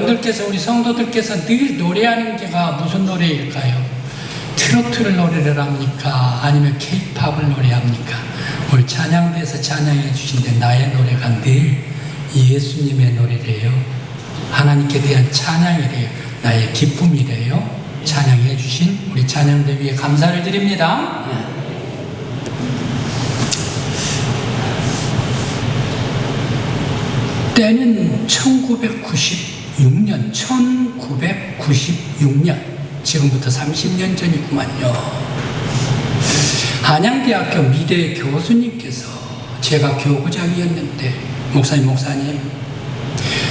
여러분들께서, 우리 성도들께서 늘 노래하는 게가 무슨 노래일까요? 트로트를 노래를 합니까? 아니면 케이팝을 노래합니까? 오늘 찬양대에서 찬양해 주신데 나의 노래가 늘 예수님의 노래래요. 하나님께 대한 찬양이래요. 나의 기쁨이래요. 찬양해 주신 우리 찬양대 위에 감사를 드립니다. 때는 1996년, 지금부터 30년 전이구만요. 한양대학교 미대 교수님께서, 제가 교구장이었는데, 목사님,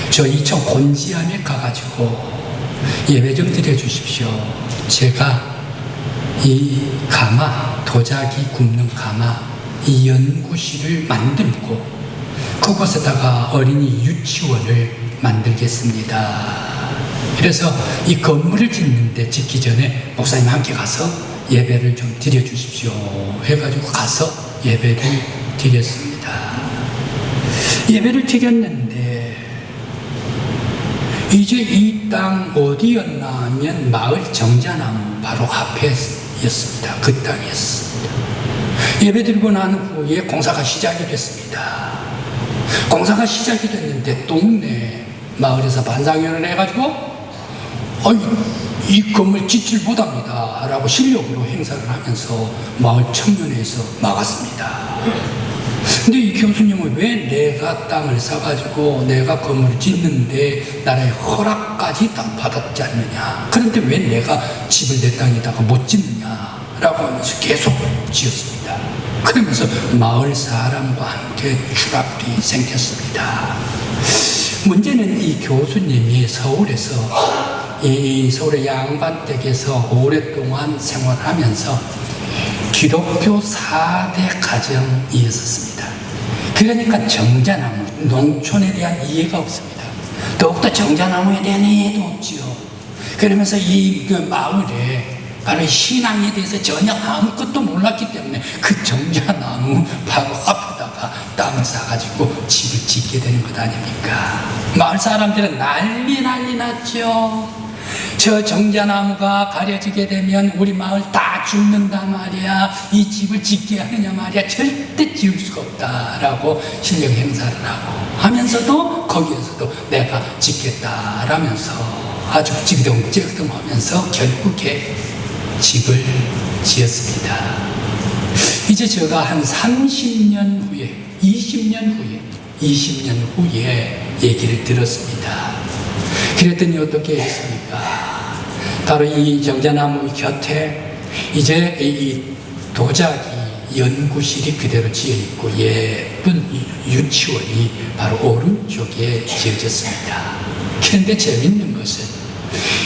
저 이천 곤지암에 가가지고 예배 좀 드려주십시오. 제가 이 가마, 도자기 굽는 가마, 이 연구실을 만들고 그곳에다가 어린이 유치원을 만들겠습니다. 그래서 이 건물을 짓기 전에 목사님 함께 가서 예배를 좀 드려주십시오 해가지고 가서 예배를 드렸습니다. 예배를 드렸는데 이제 이 땅 어디였나 하면 마을 정자나무 바로 앞에였습니다. 그 땅이었습니다. 예배 드리고 난 후에 공사가 시작이 됐습니다. 공사가 시작이 됐는데 동네 마을에서 반상회를 해가지고 이 건물 짓질 못합니다 라고 실력으로 행사를 하면서 마을 청년회에서 막았습니다. 근데 이 교수님은 왜 내가 땅을 사가지고 내가 건물을 짓는데 나라의 허락까지 다 받았지 않느냐, 그런데 왜 내가 집을 내 땅에다가 못 짓느냐 라고 하면서 계속 지었습니다. 그러면서 마을 사람과 함께 추락이 생겼습니다. 문제는 이 교수님이 서울에서 서울의 양반댁에서 오랫동안 생활하면서 기독교 4대 가정이었습니다. 그러니까 정자나무, 농촌에 대한 이해가 없습니다. 더욱더 정자나무에 대한 이해도 없지요. 그러면서 이 마을에 바로 신앙에 대해서 전혀 아무것도 몰랐기 때문에 그 정자나무 바로 앞에다가 땅을 사가지고 집을 짓게 되는 것 아닙니까? 마을 사람들은 난리 났죠. 저 정자나무가 가려지게 되면 우리 마을 다 죽는단 말이야. 이 집을 짓게 하느냐 말이야. 절대 지을 수가 없다라고 실력 행사를 하고 하면서도 거기에서도 내가 짓겠다라면서 아주 찌그덩 하면서 결국에 집을 지었습니다. 이제 제가 한 30년 후에, 20년 후에 얘기를 들었습니다. 그랬더니 어떻게 했습니까? 바로 이 정자나무 곁에 이제 이 도자기 연구실이 그대로 지어 있고 예쁜 유치원이 바로 오른쪽에 지어졌습니다. 그런데 재밌는 것은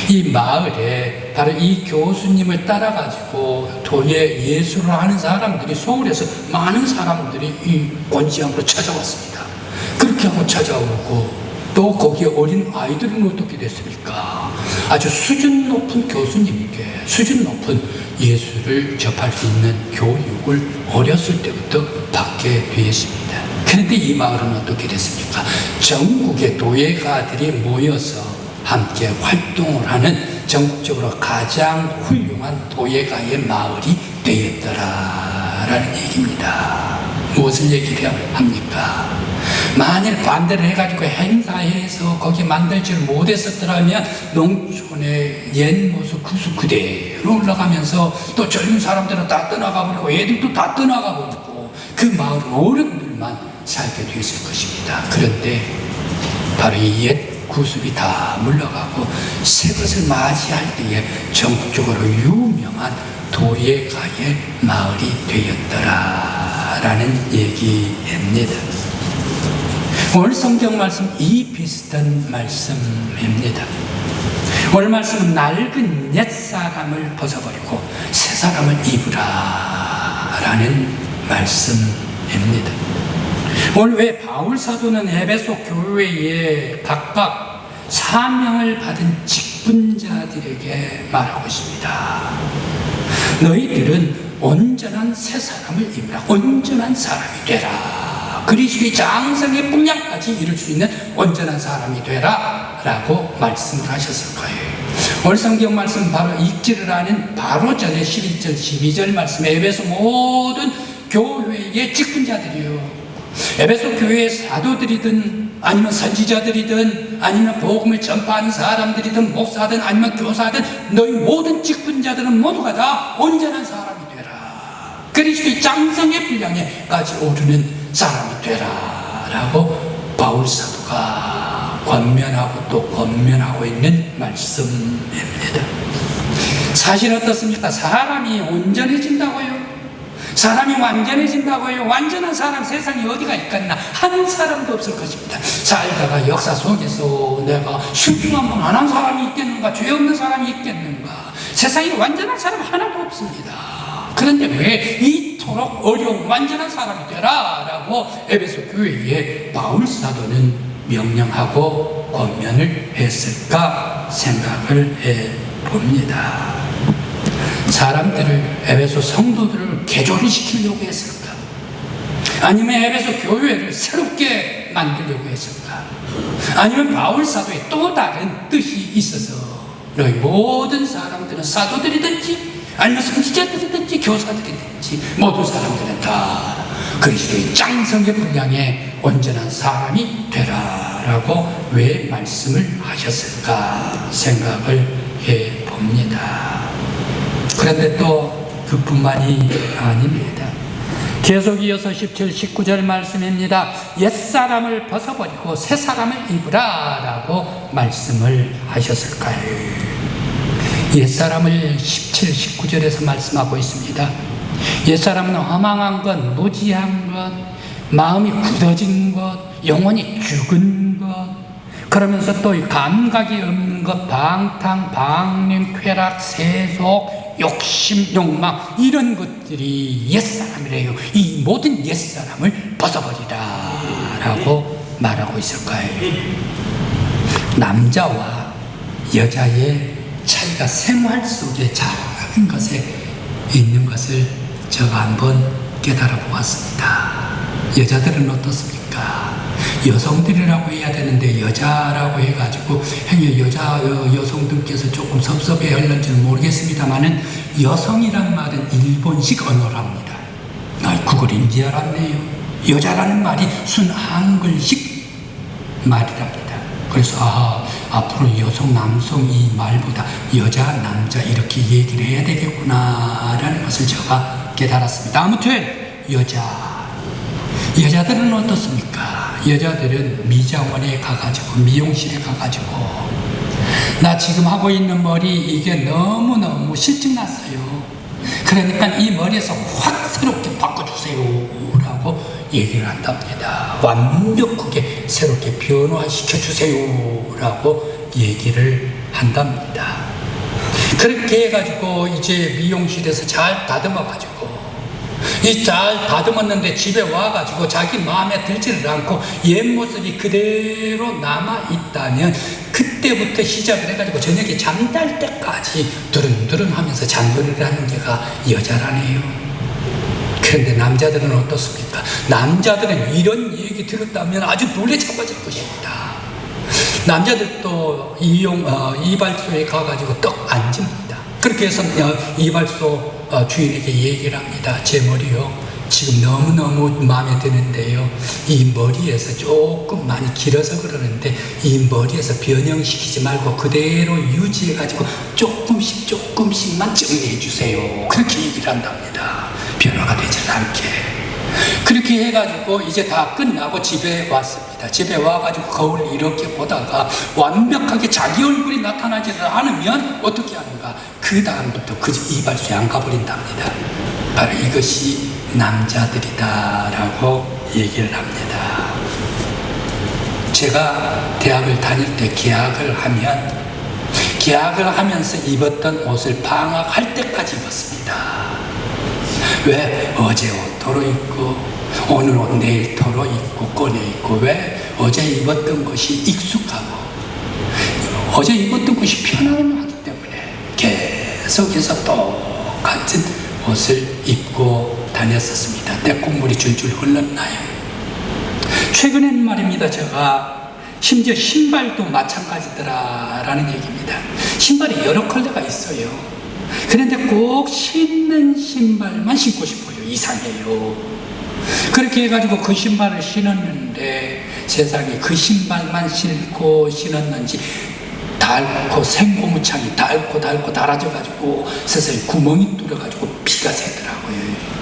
이 마을에 바로 이 교수님을 따라가지고 도예 예술을 하는 사람들이, 서울에서 많은 사람들이 이 곤지암으로 찾아왔습니다. 그렇게 하고 찾아오고 또 거기에 어린 아이들은 어떻게 됐습니까? 아주 수준 높은 교수님께 수준 높은 예술을 접할 수 있는 교육을 어렸을 때부터 받게 되었습니다. 그런데 이 마을은 어떻게 됐습니까? 전국의 도예가들이 모여서 함께 활동을 하는 전국적으로 가장 훌륭한 도예가의 마을이 되었더라라는 얘기입니다. 무엇을 얘기를 합니까? 만일 반대를 해가지고 행사해서 거기 만들지를 못했었더라면 농촌의 옛 모습 그대로 올라가면서 또 젊은 사람들은 다 떠나가 버리고 애들도 다 떠나가 버리고 그 마을은 어른들만 살게 되었을 것입니다. 그런데 바로 이 옛 구습이 다 물러가고 새 것을 맞이할 때에 전국적으로 유명한 도예가의 마을이 되었더라라는 얘기입니다. 오늘 성경 말씀 이 비슷한 말씀입니다. 오늘 말씀은 낡은 옛사람을 벗어버리고 새사람을 입으라 라는 말씀입니다. 오늘 왜 바울 사도는 에베소 교회에 각각 사명을 받은 직분자들에게 말하고 있습니다. 너희들은 온전한 새 사람을 입으라. 온전한 사람이 되라. 그리스도의 장성의 분량까지 이룰 수 있는 온전한 사람이 되라 라고 말씀을 하셨을 거예요. 오늘 성경 말씀 바로 읽지를 않은 바로 전에 11절 12절 말씀에 에베소 모든 교회의 직분자들이요, 에베소 교회의 사도들이든 아니면 선지자들이든 아니면 복음을 전파하는 사람들이든 목사든 아니면 교사든 너희 모든 직분자들은 모두가 다 온전한 사람이 되라, 그리스도의 장성의 분량에까지 오르는 사람이 되라 라고 바울 사도가 권면하고 또 권면하고 있는 말씀입니다. 사실 어떻습니까? 사람이 온전해진다고요? 사람이 완전해진다고요? 완전한 사람 세상에 어디가 있겠나? 한 사람도 없을 것입니다. 살다가 역사 속에서 내가 실수 한 번 안 한 사람이 있겠는가? 죄 없는 사람이 있겠는가? 세상에 완전한 사람 하나도 없습니다. 그런데 왜 이토록 어려운 완전한 사람이 되라 라고 에베소 교회에 바울 사도는 명령하고 권면을 했을까 생각을 해봅니다. 사람들을, 에베소 성도들을 개조를 시키려고 했을까? 아니면 에베소 교회를 새롭게 만들려고 했을까? 아니면 바울 사도의 또 다른 뜻이 있어서 너희 모든 사람들은 사도들이든지 아니면 선지자들이든지 교사들이든지 모든 사람들은 다 그리스도의 장성의 분량에 온전한 사람이 되라 라고 왜 말씀을 하셨을까 생각을 해봅니다. 그런데 또 그뿐만이 아닙니다. 계속 이어서 17, 19절 말씀입니다. 옛사람을 벗어버리고 새사람을 입으라 라고 말씀을 하셨을까요? 옛사람을 17, 19절에서 말씀하고 있습니다. 옛사람은 허망한 것, 무지한 것, 마음이 굳어진 것, 영혼이 죽은 것, 그러면서 또 감각이 없는 것, 방탕, 방림, 쾌락, 세속, 욕심, 욕망, 이런 것들이 옛사람이래요. 이 모든 옛사람을 벗어버리라 라고 말하고 있을 거예요. 남자와 여자의 차이가 생활 속에 작은 것에 있는 것을 제가 한번 깨달아 보았습니다. 여자들은 어떻습니까? 여성들이라고 해야 되는데 여자라고 해가지고 여성들께서 조금 섭섭해 할는지는 모르겠습니다만은 여성이란 말은 일본식 언어랍니다. 그걸 인지 알았네요. 여자라는 말이 순 한글식 말이랍니다. 그래서 앞으로 여성, 남성 이 말보다 여자, 남자 이렇게 얘기를 해야 되겠구나라는 것을 제가 깨달았습니다. 아무튼 여자들은 어떻습니까? 여자들은 미장원에 가가지고 미용실에 가가지고 나 지금 하고 있는 머리 이게 너무너무 실증났어요. 그러니까 이 머리에서 확 새롭게 바꿔주세요 라고 얘기를 한답니다. 완벽하게 새롭게 변화시켜주세요 라고 얘기를 한답니다. 그렇게 해가지고 이제 미용실에서 잘 다듬어가지고 잘 다듬었는데 집에 와가지고 자기 마음에 들지를 않고 옛 모습이 그대로 남아있다면 그때부터 시작을 해가지고 저녁에 잠잘 때까지 두른두른 하면서 잔소리를 하는 게가 여자라네요. 그런데 남자들은 어떻습니까? 남자들은 이런 얘기 들었다면 아주 놀래 자빠질 것입니다. 남자들도 이발소에 가가지고 떡 앉습니다. 그렇게 해서 이발소 주인에게 얘기를 합니다. 제 머리요, 지금 너무너무 마음에 드는데요, 이 머리에서 조금 많이 길어서 그러는데 이 머리에서 변형시키지 말고 그대로 유지해가지고 조금씩만 정리해 주세요. 그렇게 얘기를 한답니다. 변화가 되지 않게. 그렇게 해가지고 이제 다 끝나고 집에 왔습니다. 집에 와가지고 거울 이렇게 보다가 완벽하게 자기 얼굴이 나타나지 않으면 어떻게 하는가? 그 다음부터 그 이발소에 안 가버린답니다. 바로 이것이 남자들이다 라고 얘기를 합니다. 제가 대학을 다닐 때 개학을 하면서 입었던 옷을 방학할 때까지 입었습니다. 왜? 어제 옷 도로 입고 오늘 옷 내일 도로 입고 꺼내 입고, 왜? 어제 입었던 것이 익숙하고 어제 입었던 것이 편안하기 때문에 계속해서 똑같은 옷을 입고 다녔었습니다. 때국물이 줄줄 흘렀나요? 최근엔 말입니다. 제가 심지어 신발도 마찬가지더라라는 얘기입니다. 신발이 여러 컬러가 있어요. 그런데 꼭 신는 신발만 신고 싶어요. 이상해요. 그렇게 해가지고 그 신발을 신었는데 세상에 그 신발만 신었는지 닳고 생고무창이 닳고 닳아져가지고 세상에 구멍이 뚫어가지고 피가 새더라고요.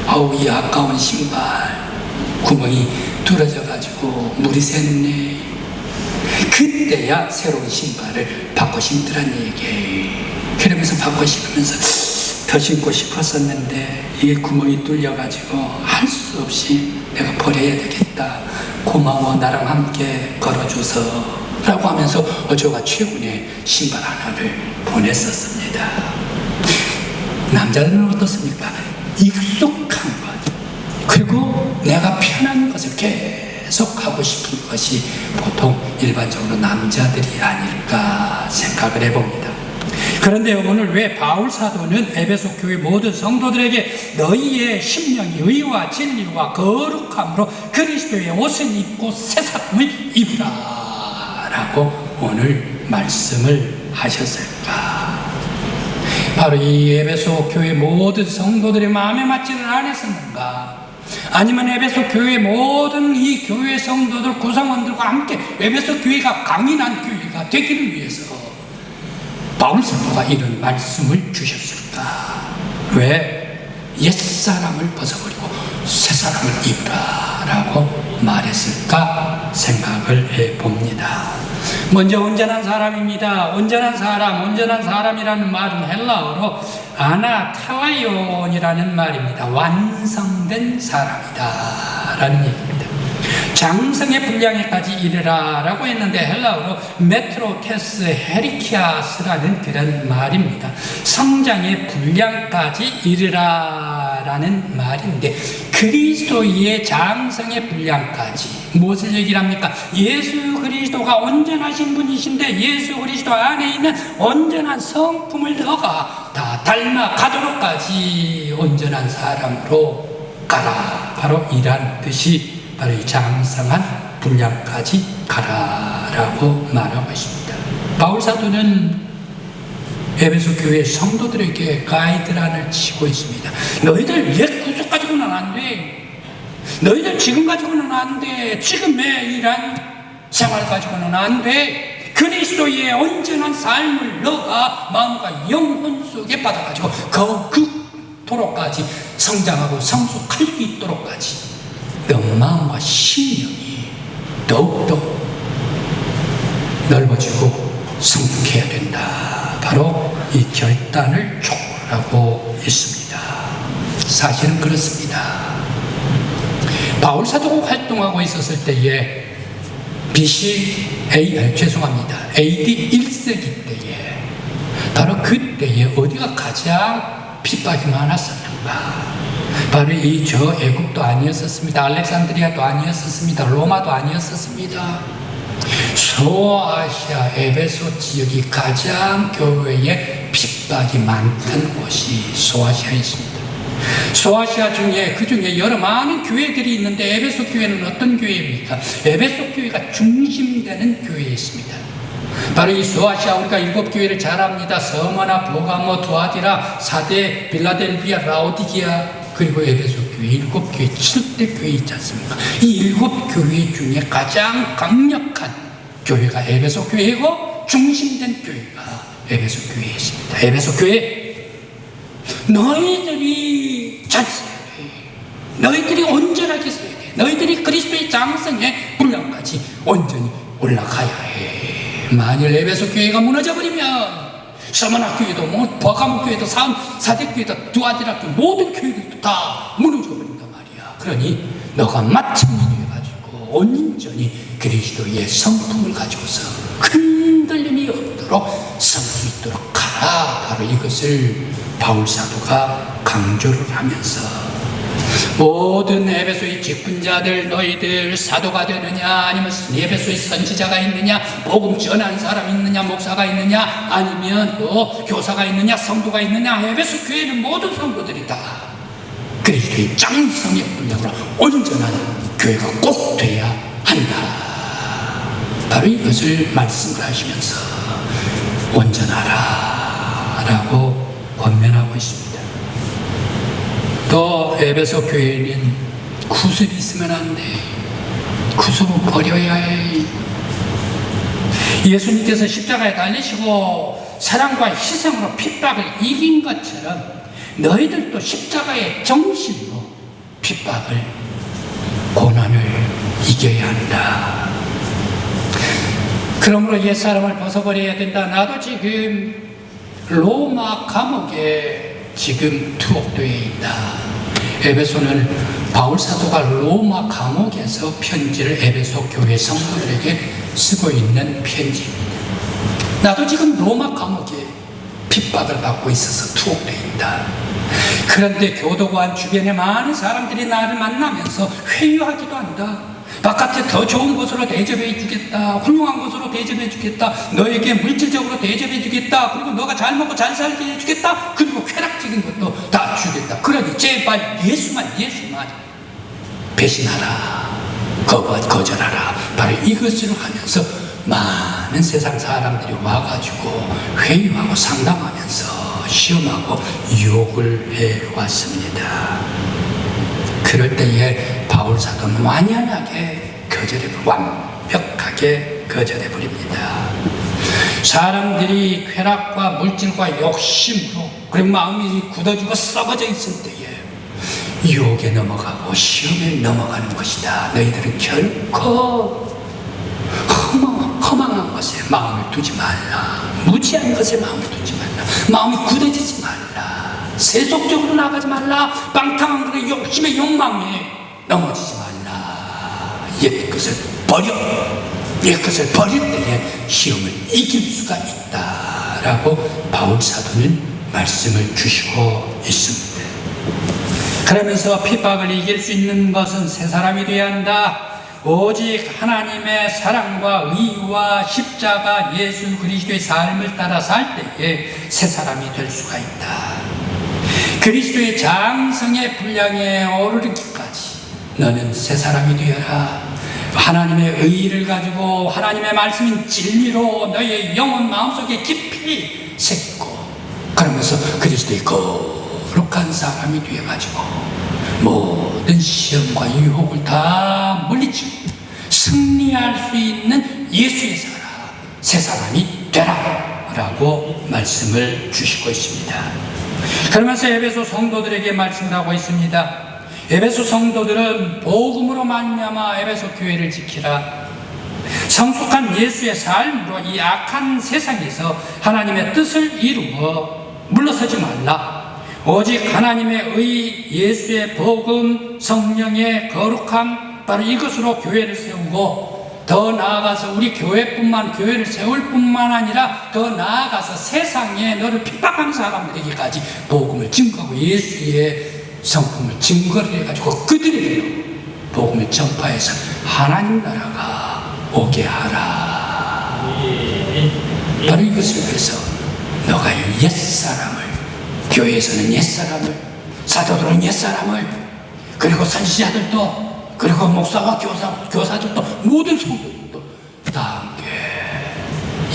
아우, 이 아까운 신발 구멍이 뚫어져가지고 물이 샜네. 그때야 새로운 신발을 바꿔 신더란 얘기예요. 그러면서 바꿔 신으면서 더 신고 싶었었는데 이게 구멍이 뚫려가지고 할 수 없이 내가 버려야 되겠다. 고마워, 나랑 함께 걸어줘서 라고 하면서 어저가 최근에 신발 하나를 보냈었습니다. 남자들은 어떻습니까? 익숙한 것, 그리고 내가 편한 것을 계속 하고 싶은 것이 보통 일반적으로 남자들이 아닐까 생각을 해봅니다. 그런데 오늘 왜 바울 사도는 에베소 교회 모든 성도들에게 너희의 심령이 의와 진리와 거룩함으로 그리스도의 옷을 입고 새 사람을 입으라 라고 오늘 말씀을 하셨을까? 바로 이 에베소 교회 모든 성도들의 마음에 맞지는 않았었는가? 아니면 에베소 교회 모든 이 교회 성도들 구성원들과 함께 에베소 교회가 강인한 교회가 되기를 위해서 바울 사도가 이런 말씀을 주셨을까? 왜 옛사람을 벗어버리고 새사람을 입으라 라고 말했을까 생각을 해봅니다. 먼저 온전한 사람입니다. 온전한 사람이라는 말은 헬라어로 아나탈라이온이라는 말입니다. 완성된 사람이다 라는 얘기입니다. 장성의 분량에까지 이르라 라고 했는데 헬라어로 메트로테스 헤리키아스라는 그런 말입니다. 성장의 분량까지 이르라 라는 말인데 그리스도의 장성의 분량까지 무엇을 얘기를 합니까? 예수 그리스도가 온전하신 분이신데 예수 그리스도 안에 있는 온전한 성품을 너가 다 닮아 가도록까지 온전한 사람으로 가라. 바로 이란 뜻이 바로 이 장성한 분량까지 가라라고 말하고 있습니다. 바울 사도는 에베소 교회 성도들에게 가이드라인을 치고 있습니다. 너희들 옛 구속 가지고는 안 돼. 너희들 지금 가지고는 안 돼. 지금의 이란 생활 가지고는 안 돼. 그리스도의 온전한 삶을 너가 마음과 영혼 속에 받아가지고 그토록까지 성장하고 성숙할 수 있도록까지 너 마음과 심령이 더욱더 넓어지고 성숙해야 된다. 바로 이 결단을 촉구하고 있습니다. 사실은 그렇습니다. 바울 사도가 활동하고 있었을 때에 AD 1세기 때에 바로 그때에 어디가 가장 핍박이 많았었는가? 바로 이 저 애국도 아니었었습니다. 알렉산드리아도 아니었었습니다. 로마도 아니었었습니다. 소아시아 에베소 지역이 가장 교회에 핍박이 많던 곳이 소아시아였습니다. 소아시아 중에 그 중에 여러 많은 교회들이 있는데 에베소 교회는 어떤 교회입니까? 에베소 교회가 중심되는 교회였습니다. 바로 이 소아시아 우리가 7교회를 잘 압니다. 서머나, 보가모, 두아디라, 사데, 빌라델비아, 라오디기아 그리고 에베소 교회 7교회 7대 교회 있지 않습니까? 이 7교회 중에 가장 강력한 교회가 에베소 교회이고 중심된 교회가 에베소 교회였습니다. 에베소 교회 너희들이 잘 써야 돼. 너희들이 온전하게 써야 돼. 너희들이 그리스도의 장성의 분량까지 온전히 올라가야 해. 만일 에베소 교회가 무너져버리면 서머나 교회도 버가모 교회도 사대 교회도 두아디라 교회 모든 교회들도 다 무너져버린단 말이야. 그러니 너가 마침이 돼가지고 온전히 그리스도의 성품을 가지고서 흔들림이 없도록 설 수 있도록 가라. 바로 이것을 바울 사도가 강조를 하면서 모든 에베소의 직분자들 너희들 사도가 되느냐 아니면 에베소의 선지자가 있느냐 복음 전한 사람 있느냐 목사가 있느냐 아니면 또 교사가 있느냐 성도가 있느냐 에베소 교회는 모든 성도들이 다 그리스도의 장성의 분량으로 온전한 교회가 꼭 돼야 한다. 바로 이것을 말씀을 하시면서 온전하라 라고 권면하고 있습니다. 또 에베소 교회는 구습이 있으면 안 돼. 구습을 버려야 해. 예수님께서 십자가에 달리시고 사랑과 희생으로 핍박을 이긴 것처럼 너희들도 십자가의 정신으로 핍박을, 고난을 이겨야 한다. 그러므로 옛사람을 벗어버려야 된다. 나도 지금 로마 감옥에 지금 투옥되어 있다. 에베소는 바울 사도가 로마 감옥에서 편지를 에베소 교회 성도들에게 쓰고 있는 편지입니다. 나도 지금 로마 감옥에 핍박을 받고 있어서 투옥되어 있다. 그런데 교도관 주변에 많은 사람들이 나를 만나면서 회유하기도 한다. 바깥에 더 좋은 곳으로 대접해 주겠다. 훌륭한 곳으로 대접해 주겠다. 너에게 물질적으로 대접해 주겠다. 그리고 너가 잘 먹고 잘 살게 해 주겠다. 그리고 쾌락적인 것도 다 주겠다. 그러니 제발 예수만 배신하라. 거절하라. 바로 이것을 하면서 많은 세상 사람들이 와가지고 회유하고 상담하면서 시험하고 유혹을 해왔습니다. 그럴 때에 바울 사도는 완벽하게 거절해버립니다. 사람들이 쾌락과 물질과 욕심으로, 그리고 마음이 굳어지고 썩어져 있을 때에 유혹에 넘어가고 시험에 넘어가는 것이다. 너희들은 결코 허망한 것에 마음을 두지 말라. 무지한 것에 마음을 두지 말라. 마음이 굳어지지 말라. 세속적으로 나가지 말라. 방탕한 그의 욕심의 욕망에 넘어지지 말라. 옛것을 버릴 때에 시험을 이길 수가 있다라고 바울 사도는 말씀을 주시고 있습니다. 그러면서 핍박을 이길 수 있는 것은 새 사람이 되어야 한다. 오직 하나님의 사랑과 의와 십자가 예수 그리스도의 삶을 따라 살 때에 새 사람이 될 수가 있다. 그리스도의 장성의 분량에 오르기까지 너는 새 사람이 되어라. 하나님의 의를 가지고 하나님의 말씀인 진리로 너의 영혼 마음속에 깊이 새기고, 그러면서 그리스도의 거룩한 사람이 되어가지고 모든 시험과 유혹을 다 물리치고 승리할 수 있는 예수의 사람, 새 사람이 되라 라고 말씀을 주시고 있습니다. 그러면서 에베소 성도들에게 말씀을 하고 있습니다. 에베소 성도들은 복음으로 말미암아 에베소 교회를 지키라. 성숙한 예수의 삶으로 이 악한 세상에서 하나님의 뜻을 이루어 물러서지 말라. 오직 하나님의 의, 예수의 복음, 성령의 거룩함, 바로 이것으로 교회를 세우고, 더 나아가서 우리 교회를 세울 뿐만 아니라 더 나아가서 세상에 너를 핍박하는 사람들에게까지 복음을 증거하고 예수의 성품을 증거를 해가지고 그들에게 복음을 전파해서 하나님 나라가 오게 하라. 바로 이것을 위해서 너가 옛사람을, 교회에서는 옛사람을, 사도들은 옛사람을, 그리고 선지자들도, 그리고 목사와 교사들도, 모든 성도들도 다 함께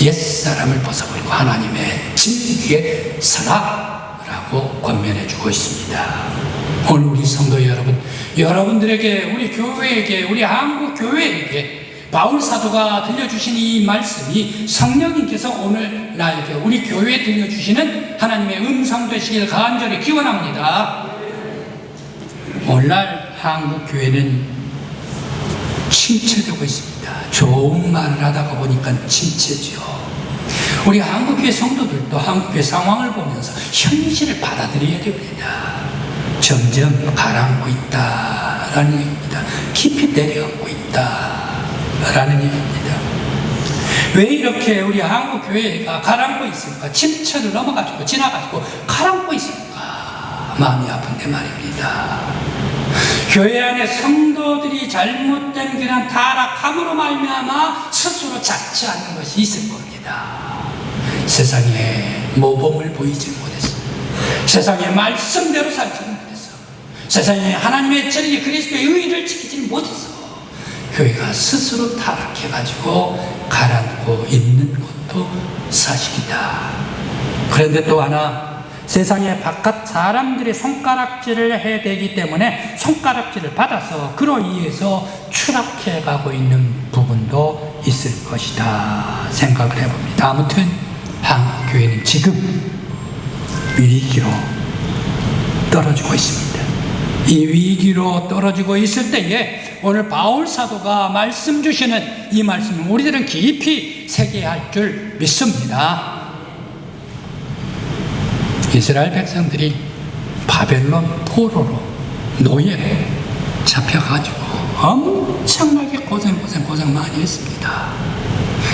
옛사람을 벗어버리고 하나님의 진리에 서라라고 권면해주고 있습니다. 오늘 우리 성도 여러분, 여러분들에게, 우리 교회에게, 우리 한국 교회에게 바울 사도가 들려주신 이 말씀이 성령님께서 오늘 나에게, 우리 교회에 들려주시는 하나님의 음성 되시길 간절히 기원합니다. 오늘날 한국 교회는 침체되고 있습니다. 좋은 말을 하다가 보니까 침체죠. 우리 한국교회 성도들도 한국교회 상황을 보면서 현실을 받아들여야 됩니다. 점점 가라앉고 있다라는 얘기입니다. 깊이 내려앉고 있다라는 얘기입니다. 왜 이렇게 우리 한국교회가 가라앉고 있습니까? 침체를 넘어가지고 지나가지고 가라앉고 있습니까? 마음이 아픈데 말입니다. 교회 안에 성도들이 잘못된 그런 타락함으로 말미암아 스스로 자처하는 것이 있을 겁니다. 세상에 모범을 보이지 못해서, 세상에 말씀대로 살지 못해서, 세상에 하나님의 진리 그리스도의 의를 지키지 못해서 교회가 스스로 타락해가지고 가라앉고 있는 것도 사실이다. 그런데 또 하나, 세상의 바깥 사람들이 손가락질을 해대기 때문에 손가락질을 받아서 그로 인해서 추락해 가고 있는 부분도 있을 것이다 생각을 해봅니다. 아무튼 한국 교회는 지금 위기로 떨어지고 있습니다. 이 위기로 떨어지고 있을 때에 오늘 바울 사도가 말씀 주시는 이 말씀을 우리들은 깊이 새겨야 할 줄 믿습니다. 이스라엘 백성들이 바벨론 포로로 노예로 잡혀가지고 엄청나게 고생 많이 했습니다.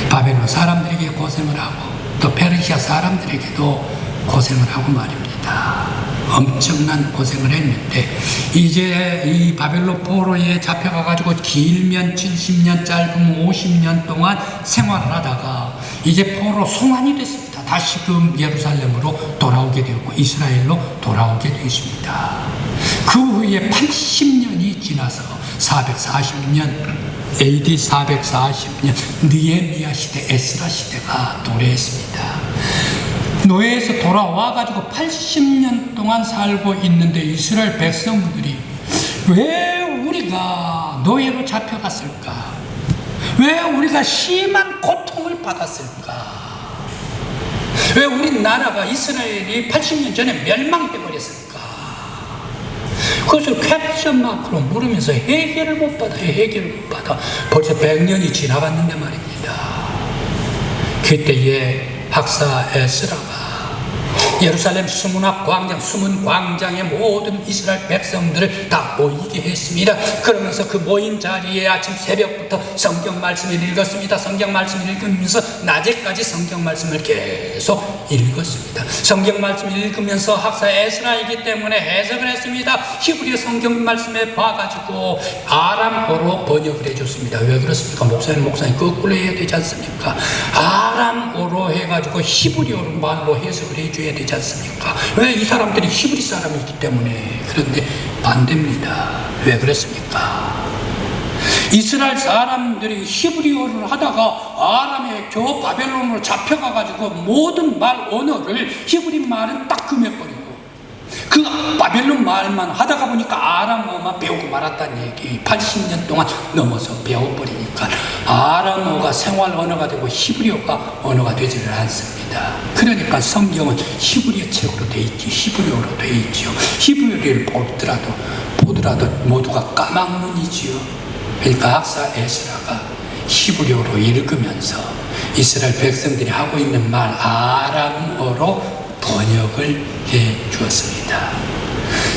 바벨론 사람들에게 고생을 하고 또 페르시아 사람들에게도 고생을 하고 말입니다. 엄청난 고생을 했는데 이제 이 바벨론 포로에 잡혀가가지고 길면 70년, 짧으면 50년 동안 생활을 하다가 이제 포로 송환이 됐습니다. 다시금 예루살렘으로 돌아오게 되었고 이스라엘로 돌아오게 되었습니다. 그 후에 80년이 지나서 440년 AD 440년 느헤미야 시대, 에스라 시대가 도래했습니다. 노예에서 돌아와가지고 80년 동안 살고 있는데 이스라엘 백성들이 왜 우리가 노예로 잡혀갔을까? 왜 우리가 심한 고통을 받았을까? 왜 우리나라가 이스라엘이 80년 전에 멸망해버렸을까? 그것을 퀘스천 마크로 물으면서 해결을 못 받아요. 해결을 못 받아. 벌써 100년이 지나갔는데 말입니다. 그때에 학사 에스라가 예루살렘 숨은 광장에 모든 이스라엘 백성들을 다 모이게 했습니다. 그러면서 그 모인 자리에 아침 새벽부터 성경 말씀을 읽었습니다. 성경 말씀을 읽으면서 낮에까지 성경 말씀을 계속 읽었습니다. 성경 말씀을 읽으면서 학사 에스라이기 때문에 해석을 했습니다. 히브리 성경 말씀에 봐가지고 아람어로 번역을 해줬습니다. 왜 그렇습니까? 목사님 거꾸로 해야 되지 않습니까? 아람어로 해가지고 히브리어 말로 해석을 해줘야 되지 않습니까? 왜? 이 사람들이 히브리 사람이기 때문에. 그런데 반대입니다. 왜 그랬습니까? 이스라엘 사람들이 히브리어를 하다가 아람의 저 바벨론으로 잡혀가가지고 모든 말 언어를 히브리 말은 딱 금해버리고 그 바벨론 말만 하다가 보니까 아람어만 배우고 말았다는 얘기. 80년 동안 넘어서 배워버리니까 아람어가 생활 언어가 되고 히브리어가 언어가 되지를 않습니다. 그러니까 성경은 히브리어 책으로 돼 있지, 히브리어로 돼 있지요. 히브리어를 보더라도 모두가 까막눈이지요. 그러니까 학사 에스라가 히브리어로 읽으면서 이스라엘 백성들이 하고 있는 말 아람어로 번역을 해 주었습니다.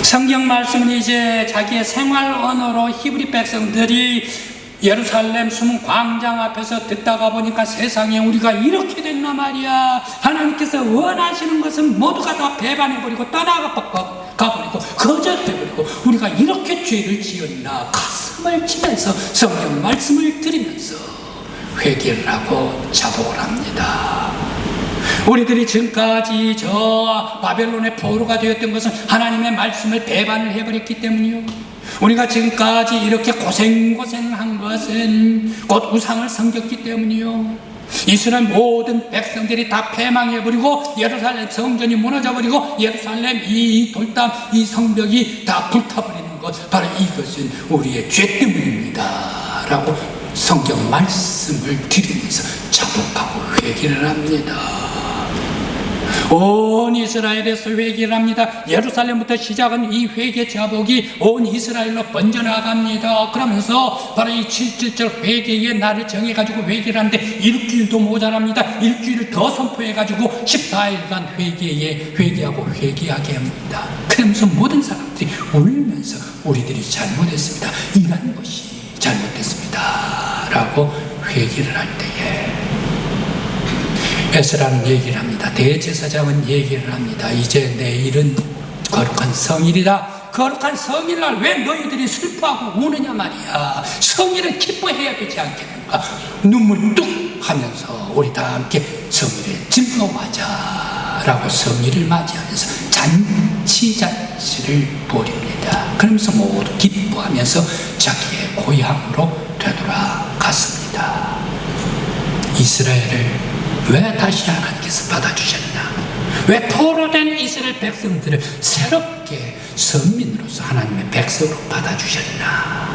성경 말씀은 이제 자기의 생활 언어로 히브리 백성들이 예루살렘 숨은 광장 앞에서 듣다가 보니까 세상에 우리가 이렇게 됐나 말이야. 하나님께서 원하시는 것은 모두가 다 배반해버리고 떠나가버리고 거절해버리고 우리가 이렇게 죄를 지었나 가슴을 치면서 성경 말씀을 들으면서 회개를 하고 자복을 합니다. 우리들이 지금까지 저 바벨론의 포로가 되었던 것은 하나님의 말씀을 배반을 해버렸기 때문이요. 우리가 지금까지 이렇게 고생한 것은 곧 우상을 섬겼기 때문이요. 이스라엘 모든 백성들이 다 패망해버리고 예루살렘 성전이 무너져버리고 예루살렘 이 돌담 이 성벽이 다 불타버리는 것, 바로 이것은 우리의 죄 때문입니다 라고 성경 말씀을 드리면서 자복하고 회개를 합니다. 온 이스라엘에서 회개를 합니다. 예루살렘부터 시작한 이 회개 자복이 온 이스라엘로 번져나갑니다. 그러면서 바로 이 7.7절 회개의 날을 정해가지고 회개를 하는데 일주일도 모자랍니다. 일주일을 더 선포해가지고 14일간 회개하고 회개하게 합니다. 그러면서 모든 사람들이 울면서 우리들이 잘못했습니다. 이런 것이 잘못됐습니다 라고 회개를 할 때에 에스라는 얘기를 합니다. 대제사장은 얘기를 합니다. 이제 내일은 거룩한 성일이다. 거룩한 성일날 왜 너희들이 슬퍼하고 우느냐 말이야. 성일은 기뻐해야 되지 않겠는가. 눈물 뚝 하면서 우리 다 함께 성일에 즐거워하자 라고 성일을 맞이하면서 잔치를 벌입니다. 그러면서 모두 기뻐하면서 자기의 고향으로 되돌아갔습니다. 이스라엘을 왜 다시 하나님께서 받아주셨나? 왜 포로된 이스라엘 백성들을 새롭게 선민으로서 하나님의 백성으로 받아주셨나?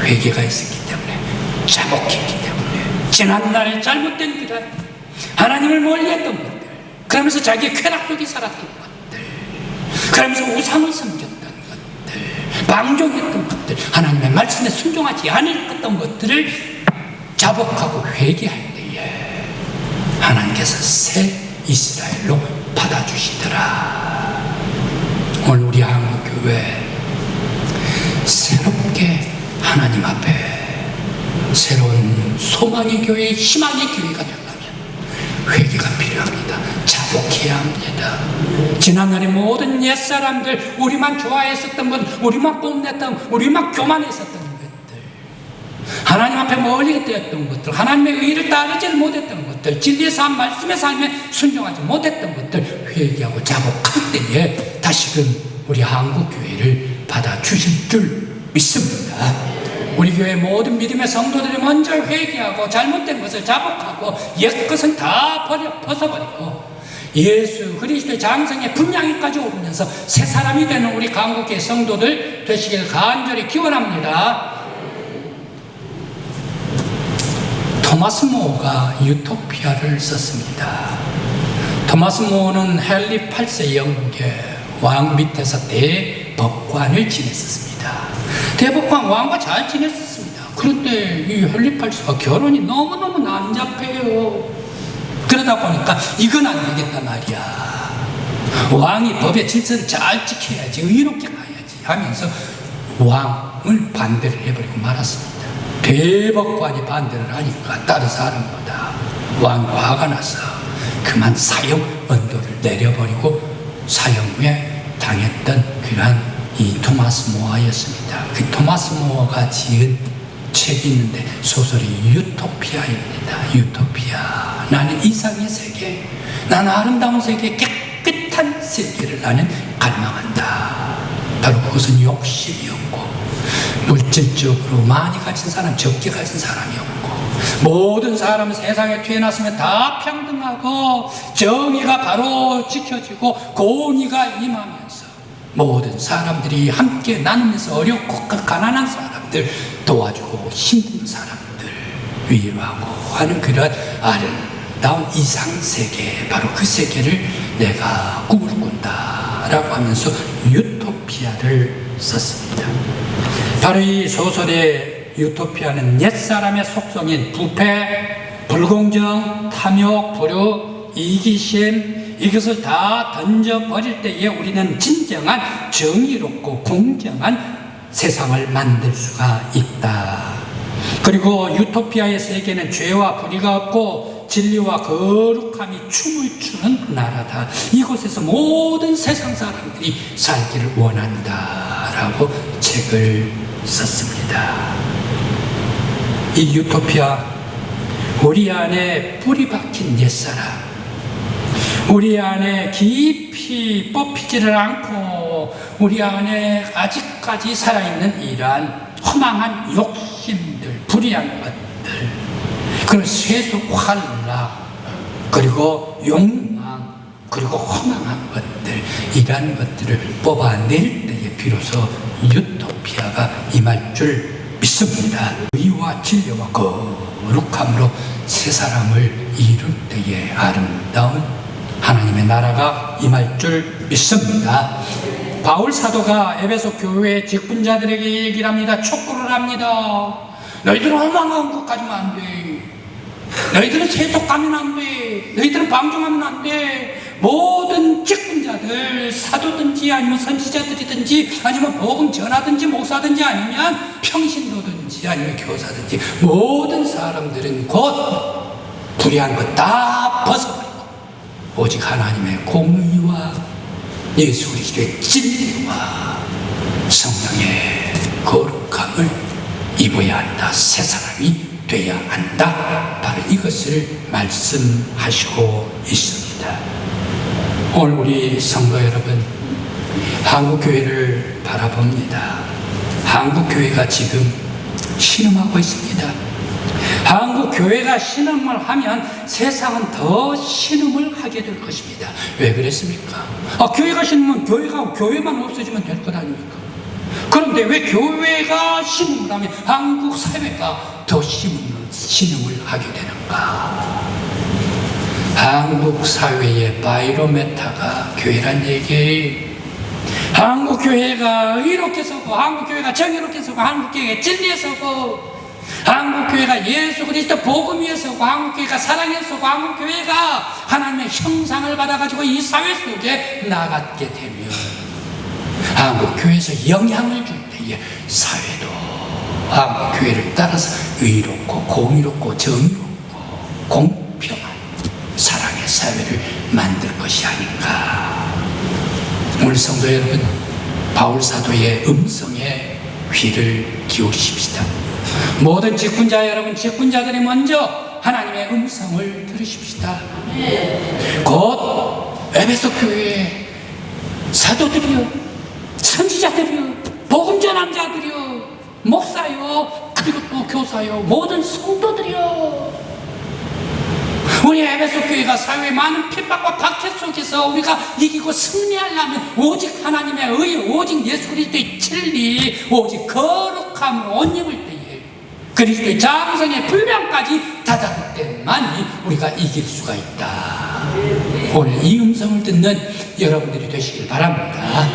회개가 있었기 때문에, 자복했기 때문에, 지난날에 잘못된 그날 하나님을 멀리했던 것들, 그러면서 자기의 쾌락 속에 살았던 것들, 그러면서 우상을 섬겼던 것들, 방종했던 것들, 하나님의 말씀에 순종하지 않았던 것들을 자복하고 회개할 때에 하나님께서 새 이스라엘로 받아주시더라. 오늘 우리 한국교회 새롭게 하나님 앞에 새로운 소망의 교회, 희망의 교회가 되려면 회개가 필요합니다. 자복해야 합니다. 지난날의 모든 옛사람들, 우리만 좋아했었던 것, 우리만 뽐냈던, 우리만 교만했었던 것들, 하나님 앞에 멀리 되었던 것들, 하나님의 의를 따르지 못했던 것들, 진리의 삶, 말씀의 삶에 순종하지 못했던 것들 회개하고 자복할 때에 다시금 우리 한국교회를 받아주실 줄 믿습니다. 우리 교회 모든 믿음의 성도들이 먼저 회개하고 잘못된 것을 자복하고 옛것은 다 벗어버리고 예수 그리스도의 장성에 분량이까지 오르면서 새 사람이 되는 우리 한국교회 성도들 되시길 간절히 기원합니다. 토마스 모어가 유토피아를 썼습니다. 토마스 모어는 헨리 8세 영국의 왕 밑에서 대법관을 지냈었습니다. 대법관 왕과 잘 지냈었습니다. 그런데 이 헨리 8세가 결혼이 너무너무 난잡해요. 그러다 보니까 이건 안 되겠단 말이야. 왕이 법의 질서를 잘 지켜야지, 의롭게 가야지 하면서 왕을 반대를 해버리고 말았습니다. 대법관이 반대를 하니까 다른 사람보다 왕이 화가 나서 그만 사형 언도를 내려버리고 사형에 당했던 그러한 이 토마스 모어였습니다. 그 토마스 모어가 지은 책이 있는데 소설이 유토피아입니다. 유토피아. 나는 이상의 세계, 나는 아름다운 세계, 깨끗한 세계를 나는 갈망한다. 바로 그것은 욕심이었고, 물질적으로 많이 가진 사람, 적게 가진 사람이 없고, 모든 사람은 세상에 태어났으면 다 평등하고 정의가 바로 지켜지고 공의가 임하면서 모든 사람들이 함께 나누면서 어렵고 가난한 사람들 도와주고 힘든 사람들 위로하고 하는 그런 아름다운 이상세계, 바로 그 세계를 내가 꿈을 꾼다 라고 하면서 유토피아를 썼습니다. 바로 이 소설의 유토피아는 옛사람의 속성인 부패, 불공정, 탐욕, 불효, 이기심, 이것을 다 던져버릴 때에 우리는 진정한 정의롭고 공정한 세상을 만들 수가 있다. 그리고 유토피아의 세계는 죄와 불의가 없고 진리와 거룩함이 춤을 추는 나라다. 이곳에서 모든 세상 사람들이 살기를 원한다 라고 책을 썼습니다. 이 유토피아, 우리 안에 뿌리 박힌 옛사람, 우리 안에 깊이 뽑히지를 않고 우리 안에 아직까지 살아있는 이러한 허망한 욕심들, 불의한 것들, 그리고 세속 환락, 그리고 욕망, 그리고 허망한 것들, 이러한 것들을 뽑아낼 때에 비로소 유토피아가 임할 줄 믿습니다. 의와 진리와 거룩함으로 새 사람을 이룰 때에 아름다운 하나님의 나라가 임할 줄 믿습니다. 바울 사도가 에베소 교회 직분자들에게 얘기를 합니다. 촉구를 합니다. 너희들은 허망한 것 가지면 안 돼. 너희들은 세속하면 안 돼. 너희들은 방종하면 안 돼. 모든 직분자들, 사도든지 아니면 선지자들이든지 아니면 복음 전하든지 목사든지 아니면 평신도든지 아니면 교사든지 모든 사람들은 곧 불의한 것 다 벗어버리고 오직 하나님의 공의와 예수 그리스도의 진리와 성령의 거룩함을 입어야 한다. 새 사람이 돼야 한다. 바로 이것을 말씀하시고 있습니다. 오늘 우리 성도 여러분, 한국교회를 바라봅니다. 한국교회가 지금 신음하고 있습니다. 한국 교회가 신음을 하면 세상은 더 신음을 하게 될 것입니다. 왜 그랬습니까? 교회가 신으면 교회만 없어지면 될 것 아닙니까? 그런데 왜 교회가 신음을 하면 한국 사회가 더 신음을 하게 되는가? 한국 사회의 바이로메타가 교회란 얘기예요. 한국 교회가 이렇게 서고, 한국 교회가 정의롭게 서고, 한국 교회가 진리에 서고, 한국 교회가 예수 그리스도 복음 위에 서고, 한국 교회가 사랑에 서고, 한국 교회가 하나님의 형상을 받아가지고 이 사회 속에 나가게 되면 한국 교회에서 영향을 줄 때에 사회도 한국 교회를 따라서 의롭고 공의롭고 정의롭고 공평한 사랑의 사회를 만들 것이 아닌가. 오늘 성도 여러분, 바울 사도의 음성에 귀를 기울이십시다. 모든 직분자 여러분, 직분자들이 먼저 하나님의 음성을 들으십시다. 곧 에베소 교회의 사도들이요, 선지자들이요, 복음 전환자들이요, 목사요, 그리고 또 교사요, 모든 성도들이요, 우리 에베소 교회가 사회의 많은 핍박과 박해 속에서 우리가 이기고 승리하려면 오직 하나님의 의, 오직 예수 그리스도의 진리, 오직 거룩함으로 옷 입을 때에, 그리스도의 장성의 분량까지 다다를 때만이 우리가 이길 수가 있다. 오늘 이 음성을 듣는 여러분들이 되시길 바랍니다.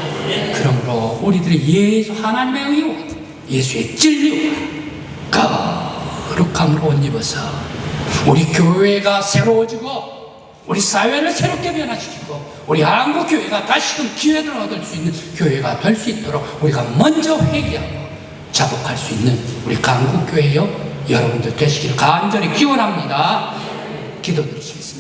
그러므로 우리들이 하나님의 의와 예수의 진리와 거룩함으로 옷 입어서 우리 교회가 새로워지고, 우리 사회를 새롭게 변화시키고, 우리 한국 교회가 다시금 기회를 얻을 수 있는 교회가 될 수 있도록 우리가 먼저 회개하고 자복할 수 있는 우리 한국 교회요 여러분들 되시기를 간절히 기원합니다. 기도드리겠습니다.